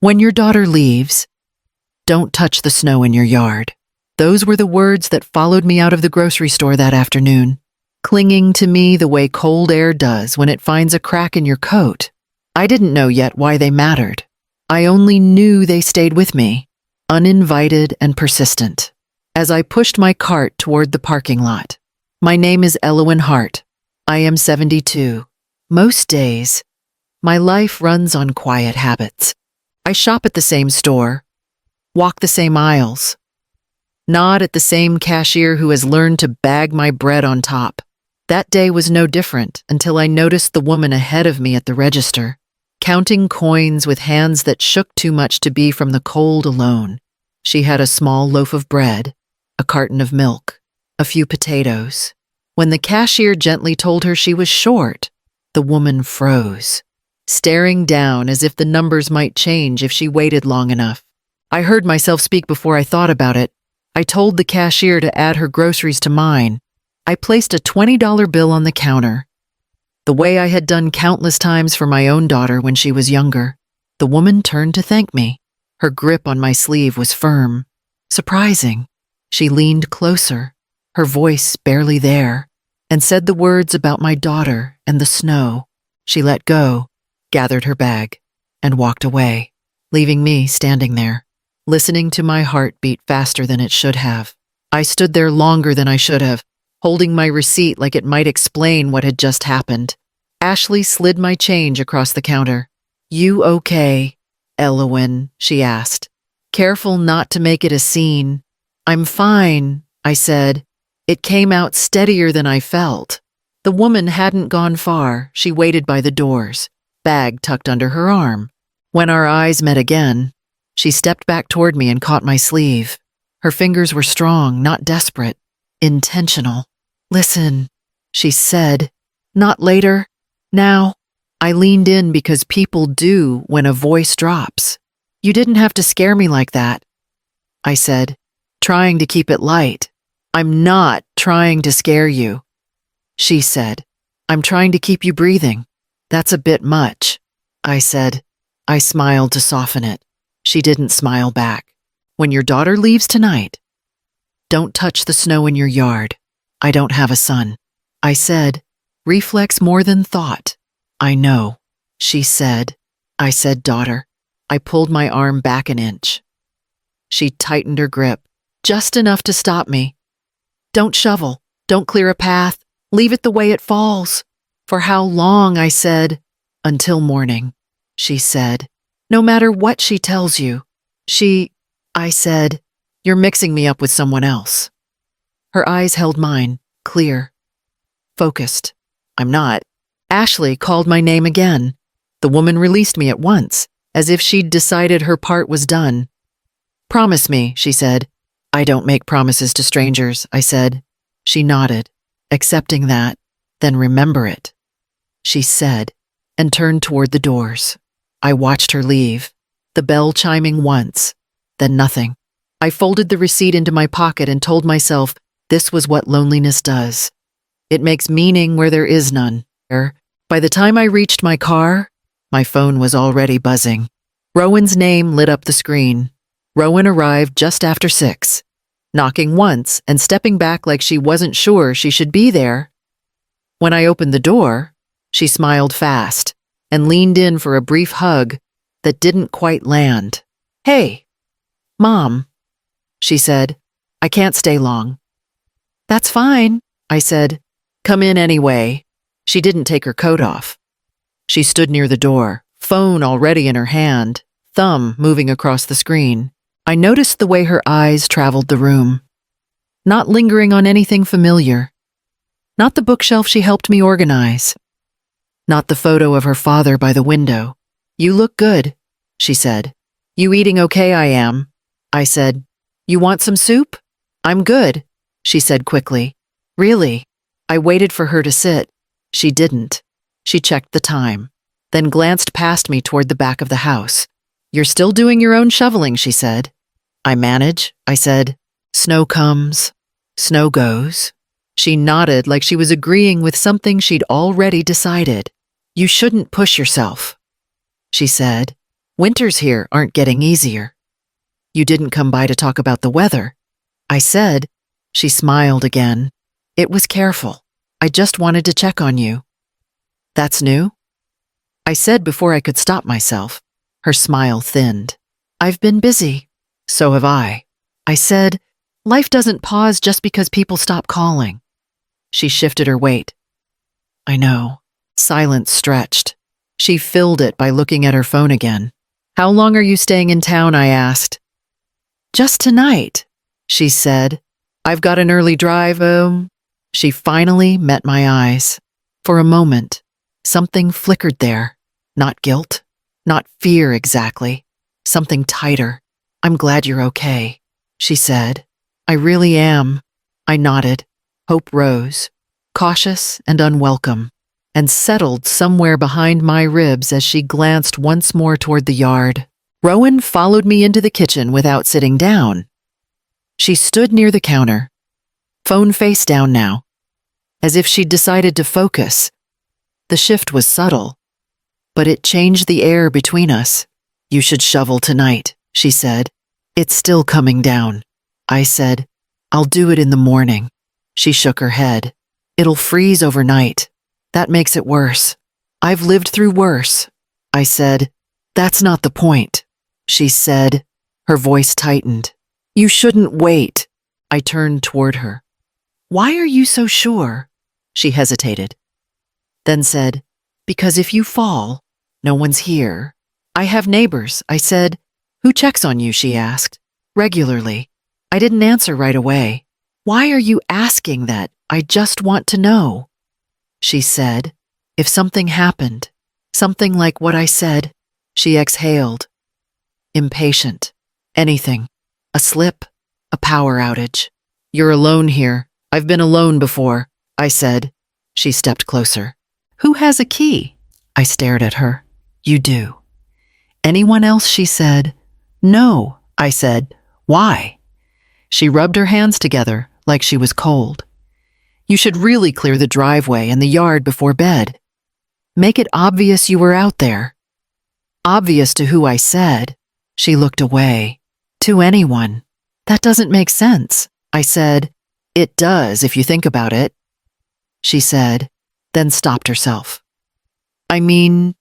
When your daughter leaves, don't touch the snow in your yard. Those were the words that followed me out of the grocery store that afternoon, clinging to me the way cold air does when it finds a crack in your coat. I didn't know yet why they mattered. I only knew they stayed with me, uninvited and persistent. As I pushed my cart toward the parking lot. My name is Elowyn Hart. I am 72. Most days, my life runs on quiet habits. I shop at the same store, walk the same aisles, nod at the same cashier who has learned to bag my bread on top. That day was no different until I noticed the woman ahead of me at the register, counting coins with hands that shook too much to be from the cold alone. She had a small loaf of bread, a carton of milk, a few potatoes. When the cashier gently told her she was short, the woman froze, staring down as if the numbers might change if she waited long enough. I heard myself speak before I thought about it. I told the cashier to add her groceries to mine. I placed a $20 bill on the counter, the way I had done countless times for my own daughter when she was younger. The woman turned to thank me. Her grip on my sleeve was firm, surprising. She leaned closer, her voice barely there, and said the words about my daughter and the snow. She let go, gathered her bag, and walked away, leaving me standing there, listening to my heart beat faster than it should have. I stood there longer than I should have, holding my receipt like it might explain what had just happened. Ashley slid my change across the counter. "You okay, Elowyn?" she asked. Careful not to make it a scene. "I'm fine," I said. It came out steadier than I felt. The woman hadn't gone far. She waited by the doors, bag tucked under her arm. When our eyes met again, she stepped back toward me and caught my sleeve. Her fingers were strong, not desperate, intentional. "Listen," she said. "Not later. Now." I leaned in because people do when a voice drops. "You didn't have to scare me like that," I said, trying to keep it light. "I'm not trying to scare you," she said. "I'm trying to keep you breathing." "That's a bit much," I said. I smiled to soften it. She didn't smile back. "When your daughter leaves tonight, don't touch the snow in your yard. I don't have a son," I said. Reflex more than thought. "I know," she said. I said, "Daughter." I pulled my arm back an inch. She tightened her grip, just enough to stop me. "Don't shovel. Don't clear a path. Leave it the way it falls." "For how long?" I said. "Until morning," she said. "No matter what she tells you." I said, "You're mixing me up with someone else." Her eyes held mine, clear, focused. "I'm not." Ashley called my name again. The woman released me at once, as if she'd decided her part was done. "Promise me," she said. "I don't make promises to strangers," I said. She nodded, accepting that. "Then remember it," she said, and turned toward the doors. I watched her leave, the bell chiming once, then nothing. I folded the receipt into my pocket and told myself this was what loneliness does. It makes meaning where there is none. By the time I reached my car, my phone was already buzzing. Rowan's name lit up the screen. Rowan arrived just after 6, knocking once and stepping back like she wasn't sure she should be there. When I opened the door, she smiled fast and leaned in for a brief hug that didn't quite land. "Hey, Mom," she said. "I can't stay long." "That's fine," I said. "Come in anyway." She didn't take her coat off. She stood near the door, phone already in her hand, thumb moving across the screen. I noticed the way her eyes traveled the room, not lingering on anything familiar. Not the bookshelf she helped me organize. Not the photo of her father by the window. "You look good," she said. "You eating okay?" "I am," I said. "You want some soup?" "I'm good," she said quickly. "Really?" I waited for her to sit. She didn't. She checked the time, then glanced past me toward the back of the house. "You're still doing your own shoveling," she said. "I manage," I said. "Snow comes, snow goes." She nodded like she was agreeing with something she'd already decided. "You shouldn't push yourself," she said. Winters here aren't getting easier. You didn't come by to talk about the weather, I said. She smiled again. It was careful. I just wanted to check on you. That's new? I said before I could stop myself. Her smile thinned. I've been busy. So have I said. Life doesn't pause just because people stop calling. She shifted her weight. I know. Silence stretched. She filled it by looking at her phone again. How long are you staying in town? I asked. Just tonight, she said. I've got an early drive. She finally met my eyes. For a moment, something flickered there. Not guilt, not fear exactly. Something tighter. I'm glad you're okay, she said. I really am. I nodded. Hope rose, cautious and unwelcome, and settled somewhere behind my ribs as she glanced once more toward the yard. Rowan followed me into the kitchen without sitting down. She stood near the counter, phone face down now, as if she'd decided to focus. The shift was subtle, but it changed the air between us. You should shovel tonight, she said. It's still coming down. I said, I'll do it in the morning. She shook her head. It'll freeze overnight. That makes it worse. I've lived through worse. I said, that's not the point. She said, her voice tightened. You shouldn't wait. I turned toward her. Why are you so sure? She hesitated, then said, because if you fall, no one's here. I have neighbors, I said. Who checks on you? She asked. Regularly. I didn't answer right away. Why are you asking that? I just want to know. She said, if something happened, something like what I said. She exhaled. Impatient. Anything. A slip. A power outage. You're alone here. I've been alone before, I said. She stepped closer. Who has a key? I stared at her. You do. Anyone else? She said. No, I said. Why? She rubbed her hands together like she was cold. You should really clear the driveway and the yard before bed. Make it obvious you were out there. Obvious to who? I said. She looked away. To anyone. That doesn't make sense, I said. It does if you think about it, she said, then stopped herself. I mean,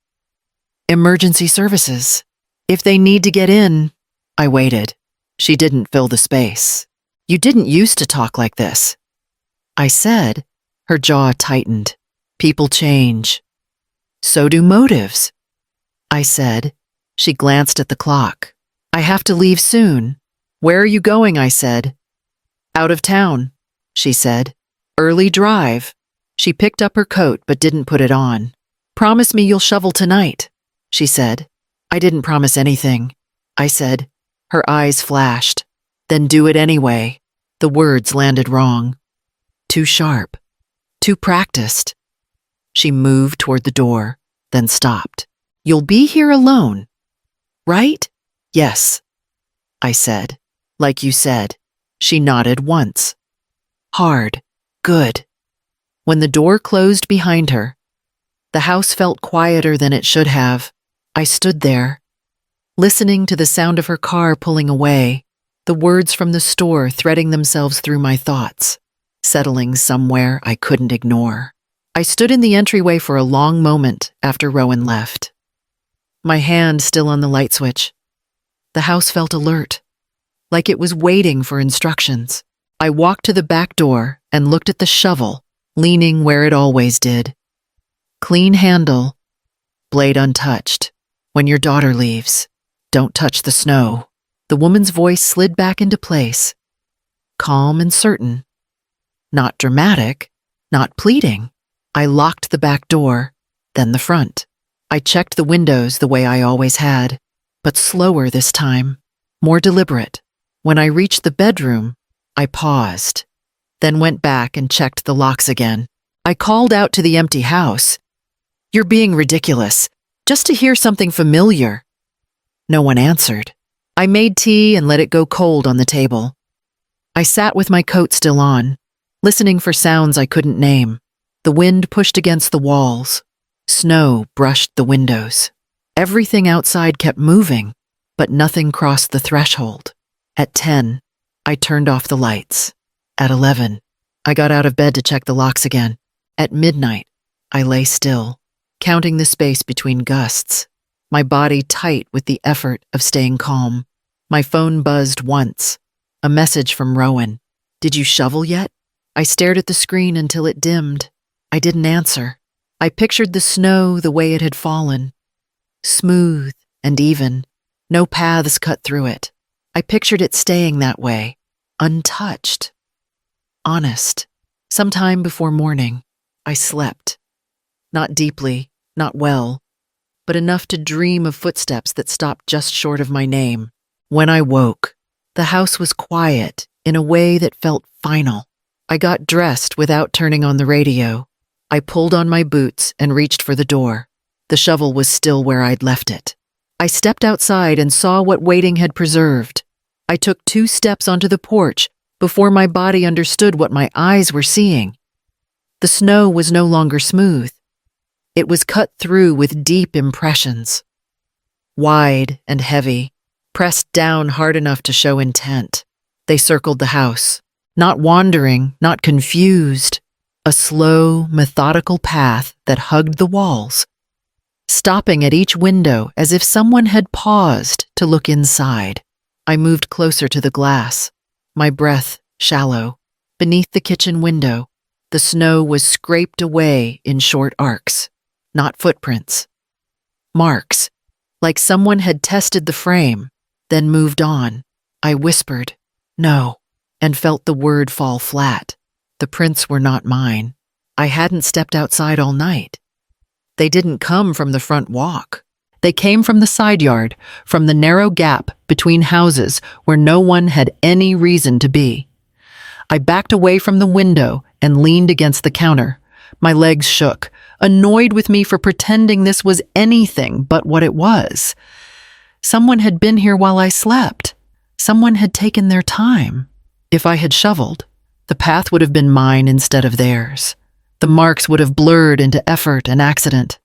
emergency services. If they need to get in. I waited. She didn't fill the space. You didn't used to talk like this, I said. Her jaw tightened. People change. So do motives, I said. She glanced at the clock. I have to leave soon. Where are you going? I said. Out of town, she said. Early drive. She picked up her coat but didn't put it on. Promise me you'll shovel tonight, she said. I didn't promise anything, I said. Her eyes flashed. Then do it anyway. The words landed wrong. Too sharp. Too practiced. She moved toward the door, then stopped. You'll be here alone, right? Yes, I said. Like you said. She nodded once. Hard. Good. When the door closed behind her, the house felt quieter than it should have. I stood there, listening to the sound of her car pulling away, the words from the store threading themselves through my thoughts, settling somewhere I couldn't ignore. I stood in the entryway for a long moment after Rowan left, my hand still on the light switch. The house felt alert, like it was waiting for instructions. I walked to the back door and looked at the shovel, leaning where it always did. Clean handle, blade untouched. When your daughter leaves, don't touch the snow. The woman's voice slid back into place, calm and certain. Not dramatic, not pleading. I locked the back door, then the front. I checked the windows the way I always had, but slower this time, more deliberate. When I reached the bedroom, I paused, then went back and checked the locks again. I called out to the empty house. You're being ridiculous, just to hear something familiar. No one answered. I made tea and let it go cold on the table. I sat with my coat still on, listening for sounds I couldn't name. The wind pushed against the walls. Snow brushed the windows. Everything outside kept moving, but nothing crossed the threshold. At 10, I turned off the lights. At 11, I got out of bed to check the locks again. At midnight, I lay still, counting the space between gusts, my body tight with the effort of staying calm. My phone buzzed once. A message from Rowan. "Did you shovel yet?" I stared at the screen until it dimmed. I didn't answer. I pictured the snow the way it had fallen. Smooth and even, no paths cut through it. I pictured it staying that way, untouched. Honest. Sometime before morning, I slept. Not deeply, not well, but enough to dream of footsteps that stopped just short of my name. When I woke, the house was quiet in a way that felt final. I got dressed without turning on the radio. I pulled on my boots and reached for the door. The shovel was still where I'd left it. I stepped outside and saw what waiting had preserved. I took 2 steps onto the porch before my body understood what my eyes were seeing. The snow was no longer smooth. It was cut through with deep impressions. Wide and heavy, pressed down hard enough to show intent. They circled the house, not wandering, not confused, a slow, methodical path that hugged the walls, stopping at each window as if someone had paused to look inside. I moved closer to the glass, my breath shallow. Beneath the kitchen window, the snow was scraped away in short arcs, not footprints. Marks, like someone had tested the frame, then moved on. I whispered, "No," and felt the word fall flat. The prints were not mine. I hadn't stepped outside all night. They didn't come from the front walk. They came from the side yard, from the narrow gap between houses where no one had any reason to be. I backed away from the window and leaned against the counter. My legs shook, annoyed with me for pretending this was anything but what it was. Someone had been here while I slept. Someone had taken their time. If I had shoveled, the path would have been mine instead of theirs. The marks would have blurred into effort and accident.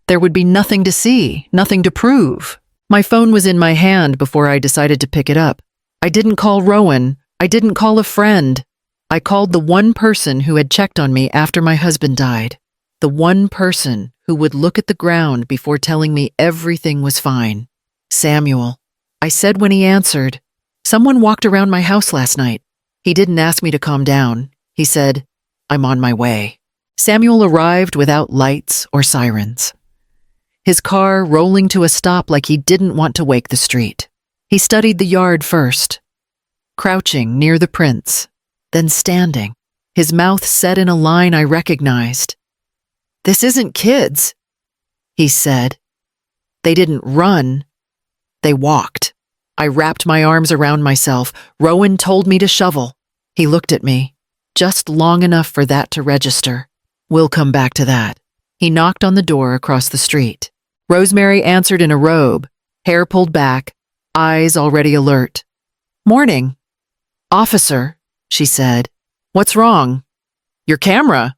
There would be nothing to see, nothing to prove. My phone was in my hand before I decided to pick it up. I didn't call Rowan. I didn't call a friend. I called the one person who had checked on me after my husband died. The one person who would look at the ground before telling me everything was fine. Samuel. I said when he answered, "Someone walked around my house last night." He didn't ask me to calm down. He said, "I'm on my way." Samuel arrived without lights or sirens. His car rolling to a stop like he didn't want to wake the street. He studied the yard first, crouching near the prints, then standing, his mouth set in a line I recognized. "This isn't kids," he said. They didn't run. They walked. I wrapped my arms around myself. Rowan told me to shovel. He looked at me, just long enough for that to register. We'll come back to that. He knocked on the door across the street. Rosemary answered in a robe, hair pulled back, eyes already alert. "Morning." "Officer," she said. "What's wrong?" "Your camera,"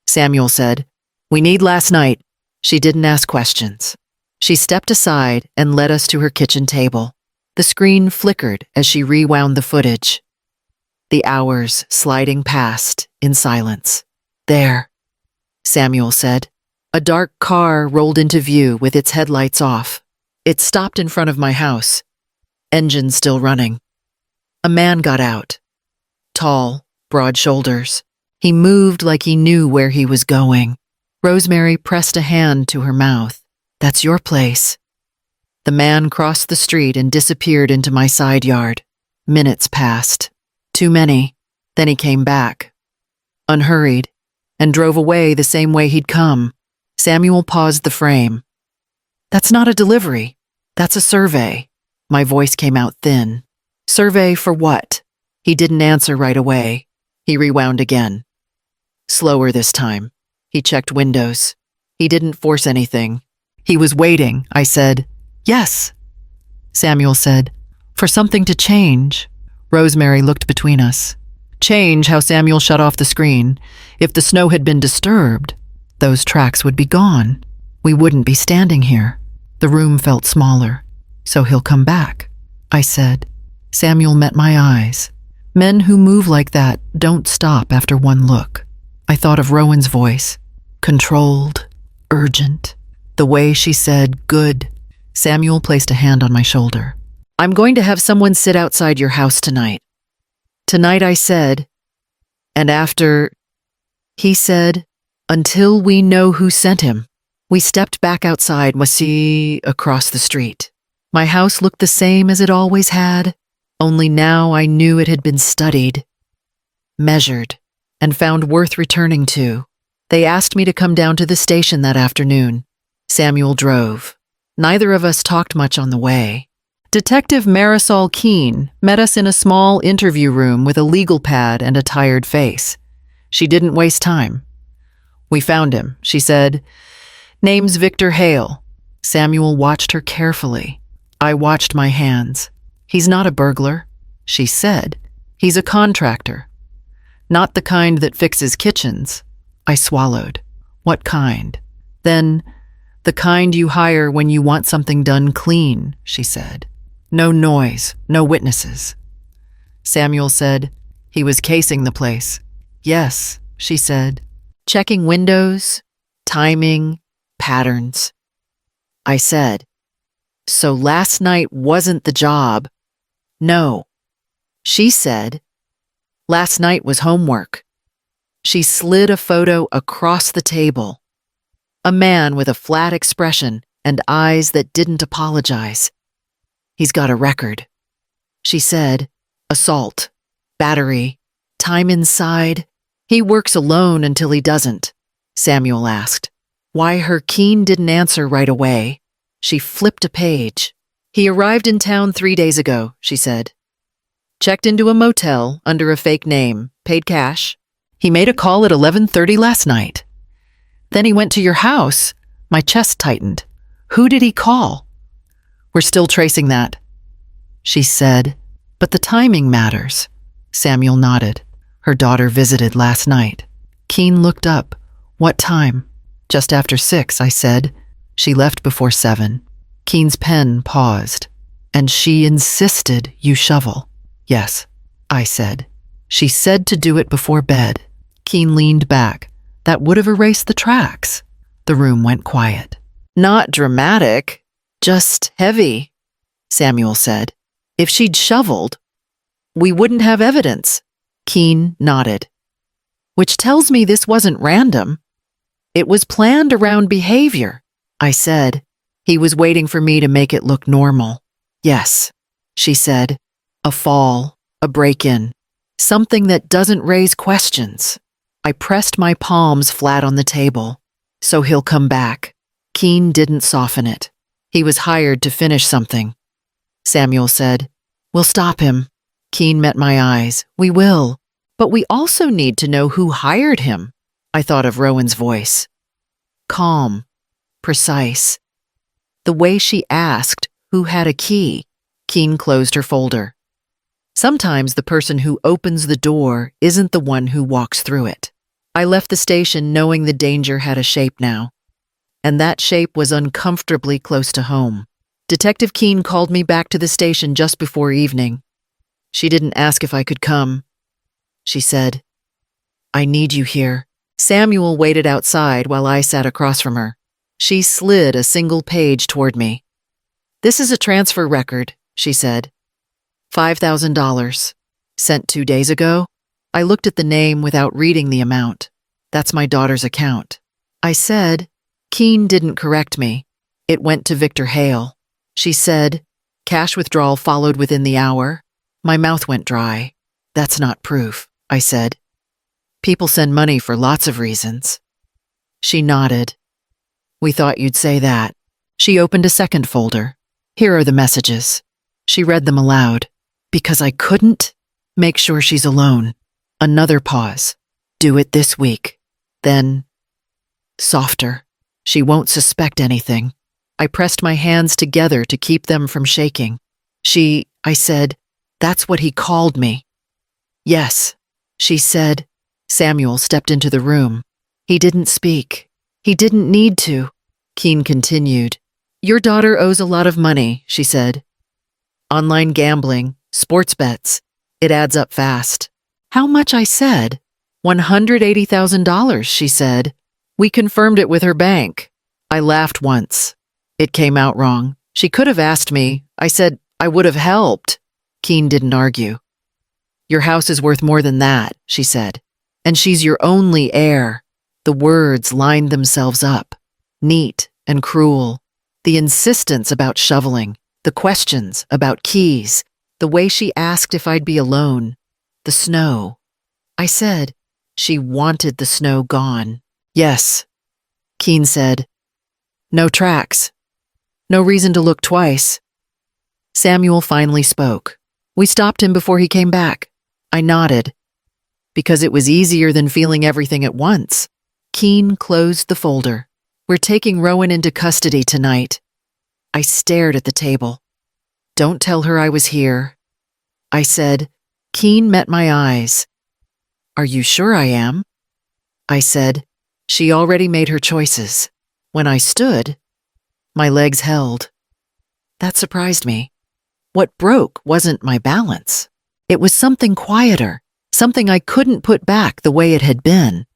Samuel said. "We need last night." She didn't ask questions. She stepped aside and led us to her kitchen table. The screen flickered as she rewound the footage. The hours sliding past in silence. "There," Samuel said. A dark car rolled into view with its headlights off. It stopped in front of my house, engine still running. A man got out. Tall, broad shoulders. He moved like he knew where he was going. Rosemary pressed a hand to her mouth. "That's your place." The man crossed the street and disappeared into my side yard. Minutes passed. Too many. Then he came back, unhurried, and drove away the same way he'd come. Samuel paused the frame. "That's not a delivery. That's a survey." My voice came out thin. "Survey for what?" He didn't answer right away. He rewound again. Slower this time. He checked windows. He didn't force anything. He was waiting, I said. "Yes," Samuel said. "For something to change." Rosemary looked between us. Change how Samuel shut off the screen. If the snow had been disturbed, those tracks would be gone. We wouldn't be standing here. The room felt smaller. So he'll come back, I said. Samuel met my eyes. Men who move like that don't stop after one look. I thought of Rowan's voice. Controlled, urgent. The way she said, good. Samuel placed a hand on my shoulder. I'm going to have someone sit outside your house tonight. Tonight, I said. And after, he said, until we know who sent him. We stepped back outside Moissy across the street. My house looked the same as it always had, only now I knew it had been studied, measured, and found worth returning to. They asked me to come down to the station that afternoon. Samuel drove. Neither of us talked much on the way. Detective Marisol Keene met us in a small interview room with a legal pad and a tired face. She didn't waste time. We found him, she said. Name's Victor Hale. Samuel watched her carefully. I watched my hands. He's not a burglar, she said. He's a contractor. Not the kind that fixes kitchens. I swallowed. What kind? Then, the kind you hire when you want something done clean, she said. No noise, no witnesses. Samuel said, he was casing the place. Yes, she said. Checking windows, timing, patterns. I said, so last night wasn't the job. No. She said, last night was homework. She slid a photo across the table. A man with a flat expression and eyes that didn't apologize. He's got a record. She said, assault, battery, time inside. He works alone until he doesn't. Samuel asked. Why her Keene didn't answer right away. She flipped a page. He arrived in town 3 days ago, she said. Checked into a motel under a fake name, paid cash. He made a call at 11:30 last night. Then he went to your house. My chest tightened. Who did he call? We're still tracing that, she said. But the timing matters. Samuel nodded. Her daughter visited last night. Keene looked up. What time? Just after 6, I said. She left before 7. Keene's pen paused. And she insisted you shovel. Yes, I said. She said to do it before bed. Keene leaned back. That would have erased the tracks. The room went quiet. Not dramatic, just heavy, Samuel said. If she'd shoveled, we wouldn't have evidence. Keene nodded. Which tells me this wasn't random. It was planned around behavior, I said. He was waiting for me to make it look normal. Yes, she said. A fall, a break-in, something that doesn't raise questions. I pressed my palms flat on the table. So he'll come back. Keene didn't soften it. He was hired to finish something. Samuel said, we'll stop him. Keene met my eyes. We will. But we also need to know who hired him. I thought of Rowan's voice. Calm, precise. The way she asked who had a key. Keene closed her folder. Sometimes the person who opens the door isn't the one who walks through it. I left the station knowing the danger had a shape now. And that shape was uncomfortably close to home. Detective Keene called me back to the station just before evening. She didn't ask if I could come. She said, I need you here. Samuel waited outside while I sat across from her. She slid a single page toward me. This is a transfer record, she said. $5,000. Sent 2 days ago. I looked at the name without reading the amount. That's my daughter's account. I said, Keene didn't correct me. It went to Victor Hale. She said, cash withdrawal followed within the hour. My mouth went dry. That's not proof, I said. People send money for lots of reasons. She nodded. We thought you'd say that. She opened a second folder. Here are the messages. She read them aloud. Because I couldn't make sure she's alone. Another pause. Do it this week. Then, softer. She won't suspect anything. I pressed my hands together to keep them from shaking. I said, that's what he called me. Yes, she said. Samuel stepped into the room. He didn't speak. He didn't need to. Keene continued. Your daughter owes a lot of money, she said. Online gambling, sports bets. It adds up fast. How much, I said. $180,000, she said. We confirmed it with her bank. I laughed once. It came out wrong. She could have asked me. I said I would have helped. Keen didn't argue. Your house is worth more than that, she said. And she's your only heir. The words lined themselves up. Neat and cruel. The insistence about shoveling. The questions about keys. The way she asked if I'd be alone. The snow. I said she wanted the snow gone. Yes. Keen said. No tracks. No reason to look twice. Samuel finally spoke. We stopped him before he came back. I nodded. Because it was easier than feeling everything at once. Keen closed the folder. We're taking Rowan into custody tonight. I stared at the table. Don't tell her I was here. I said. Keen met my eyes. Are you sure I am? I said. She already made her choices. When I stood, my legs held. That surprised me. What broke wasn't my balance. It was something quieter, something I couldn't put back the way it had been.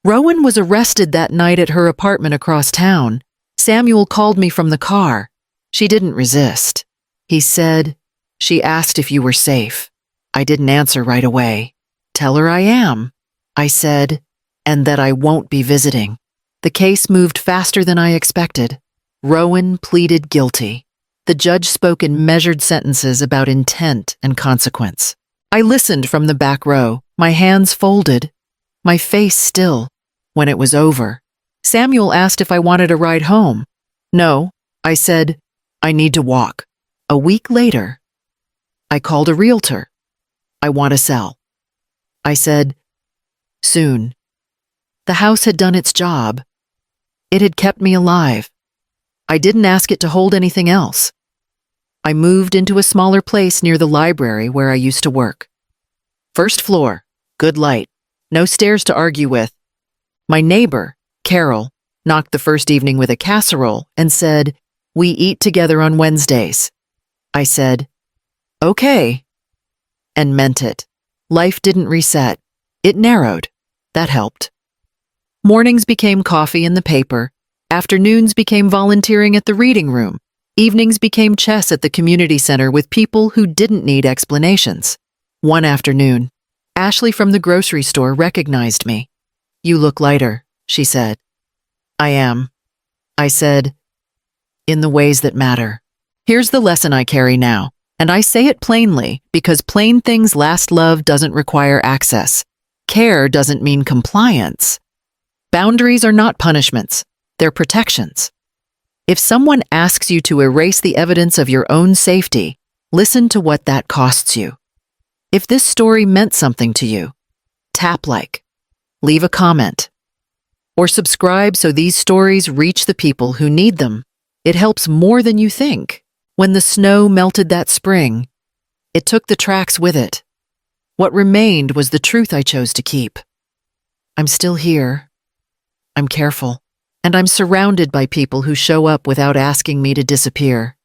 Rowan was arrested that night at her apartment across town. Samuel called me from the car. She didn't resist. He said, she asked if you were safe. I didn't answer right away. Tell her I am. I said, and that I won't be visiting. The case moved faster than I expected. Rowan pleaded guilty. The judge spoke in measured sentences about intent and consequence. I listened from the back row, my hands folded, my face still. When it was over, Samuel asked if I wanted a ride home. No, I said, I need to walk. A week later, I called a realtor. I want to sell. I said, soon. The house had done its job. It had kept me alive. I didn't ask it to hold anything else. I moved into a smaller place near the library where I used to work. First floor, good light, no stairs to argue with. My neighbor, Carol, knocked the first evening with a casserole and said, we eat together on Wednesdays. I said, okay, and meant it. Life didn't reset. It narrowed. That helped. Mornings became coffee in the paper. Afternoons became volunteering at the reading room. Evenings became chess at the community center with people who didn't need explanations. One afternoon, Ashley from the grocery store recognized me. You look lighter, she said. I am. I said, in the ways that matter. Here's the lesson I carry now, and I say it plainly because plain things last love doesn't require access. Care doesn't mean compliance. Boundaries are not punishments, they're protections. If someone asks you to erase the evidence of your own safety, listen to what that costs you. If this story meant something to you, tap like, leave a comment, or subscribe so these stories reach the people who need them. It helps more than you think. When the snow melted that spring, it took the tracks with it. What remained was the truth I chose to keep. I'm still here. I'm careful. And I'm surrounded by people who show up without asking me to disappear.